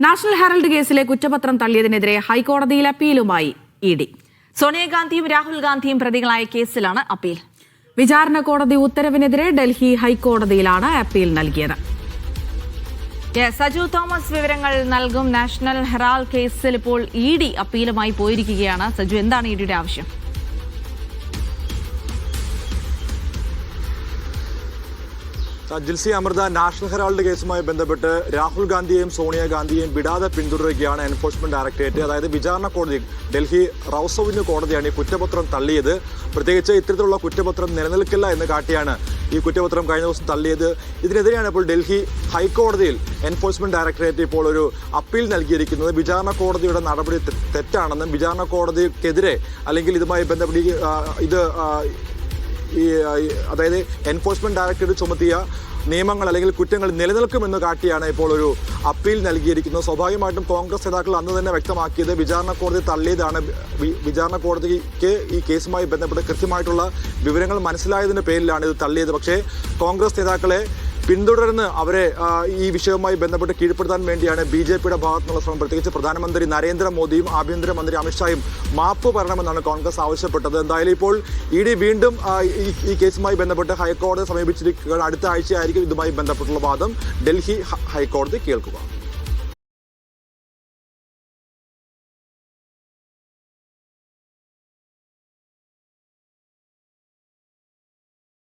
National Herald കേസിലെ കുറ്റപത്രം തള്ളിയതിനെതിരെ ഹൈക്കോടതിയിൽ അപ്പീലുമായി ഇഡി. സോണിയാഗാന്ധിയും രാഹുൽ ഗാന്ധിയും പ്രതികളായ കേസിലാണ് അപ്പീൽ. വിചാരണ കോടതി ഉത്തരവിനെതിരെ ഡൽഹി ഹൈക്കോടതിയിലാണ് അപ്പീൽ നൽകിയത്. സജു തോമസ് വിവരങ്ങൾ നൽകും. നാഷണൽ ഹെറാൾഡ് കേസിൽ ഇപ്പോൾ ഇഡി അപ്പീലുമായി പോയിരിക്കുകയാണ്. സജു, എന്താണ് ഇഡിയുടെ ആവശ്യം? ജിൽസി അമൃത, നാഷണൽ ഹെറാൾഡ് കേസുമായി ബന്ധപ്പെട്ട് രാഹുൽ ഗാന്ധിയെയും സോണിയാഗാന്ധിയെയും വിടാതെ പിന്തുടരുകയാണ് എൻഫോഴ്സ്മെന്റ് ഡയറക്ടറേറ്റ്. അതായത് വിചാരണ കോടതി, ഡൽഹി റൌസ് അവന്യൂ കോടതിയാണ് ഈ കുറ്റപത്രം തള്ളിയത്. പ്രത്യേകിച്ച് ഇത്തരത്തിലുള്ള കുറ്റപത്രം നിലനിൽക്കില്ല എന്ന് കാട്ടിയാണ് ഈ കുറ്റപത്രം കഴിഞ്ഞ ദിവസം തള്ളിയത്. ഇതിനെതിരെയാണ് ഇപ്പോൾ ഡൽഹി ഹൈക്കോടതിയിൽ എൻഫോഴ്സ്മെന്റ് ഡയറക്ടറേറ്റ് ഇപ്പോൾ ഒരു അപ്പീൽ നൽകിയിരിക്കുന്നത്. വിചാരണ കോടതിയുടെ നടപടി തെറ്റാണെന്നും വിചാരണ കോടതിക്കെതിരെ അല്ലെങ്കിൽ ഇതുമായി ബന്ധപ്പെട്ട് അതായത് എൻഫോഴ്സ്മെന്റ് ഡയറക്ടറേറ്റ് ചുമത്തിയ നിയമങ്ങൾ അല്ലെങ്കിൽ കുറ്റങ്ങൾ നിലനിൽക്കുമെന്ന് കാട്ടിയാണ് ഇപ്പോൾ ഒരു അപ്പീൽ നൽകിയിരിക്കുന്നത്. സ്വാഭാവികമായിട്ടും കോൺഗ്രസ് നേതാക്കൾ അന്ന് തന്നെ വ്യക്തമാക്കിയത് വിചാരണ കോടതി തള്ളിയതാണ്. വിചാരണ കോടതിക്ക് ഈ കേസുമായി ബന്ധപ്പെട്ട് കൃത്യമായിട്ടുള്ള വിവരങ്ങൾ മനസ്സിലായതിന്റെ പേരിലാണ് ഇത് തള്ളിയത്. പക്ഷേ കോൺഗ്രസ് നേതാക്കളെ പിന്തുടർന്ന് അവരെ ഈ വിഷയവുമായി ബന്ധപ്പെട്ട് കീഴ്പ്പെടുത്താൻ വേണ്ടിയാണ് ബി.ജെ.പിയുടെ ഭാഗത്തുനിന്നുള്ള ശ്രമം. പ്രത്യേകിച്ച് പ്രധാനമന്ത്രി നരേന്ദ്രമോദിയും ആഭ്യന്തരമന്ത്രി അമിത്ഷായും മാപ്പ് പറയണമെന്നാണ് കോൺഗ്രസ് ആവശ്യപ്പെട്ടത്. എന്തായാലും ഇപ്പോൾ ഇഡി വീണ്ടും ഈ കേസുമായി ബന്ധപ്പെട്ട് ഹൈക്കോടതിയെ സമീപിച്ചിരിക്കുകയാണ്. അടുത്ത ആഴ്ചയായിരിക്കും ഇതുമായി ബന്ധപ്പെട്ടുള്ള വാദം ഡൽഹി ഹൈക്കോടതി കേൾക്കുക.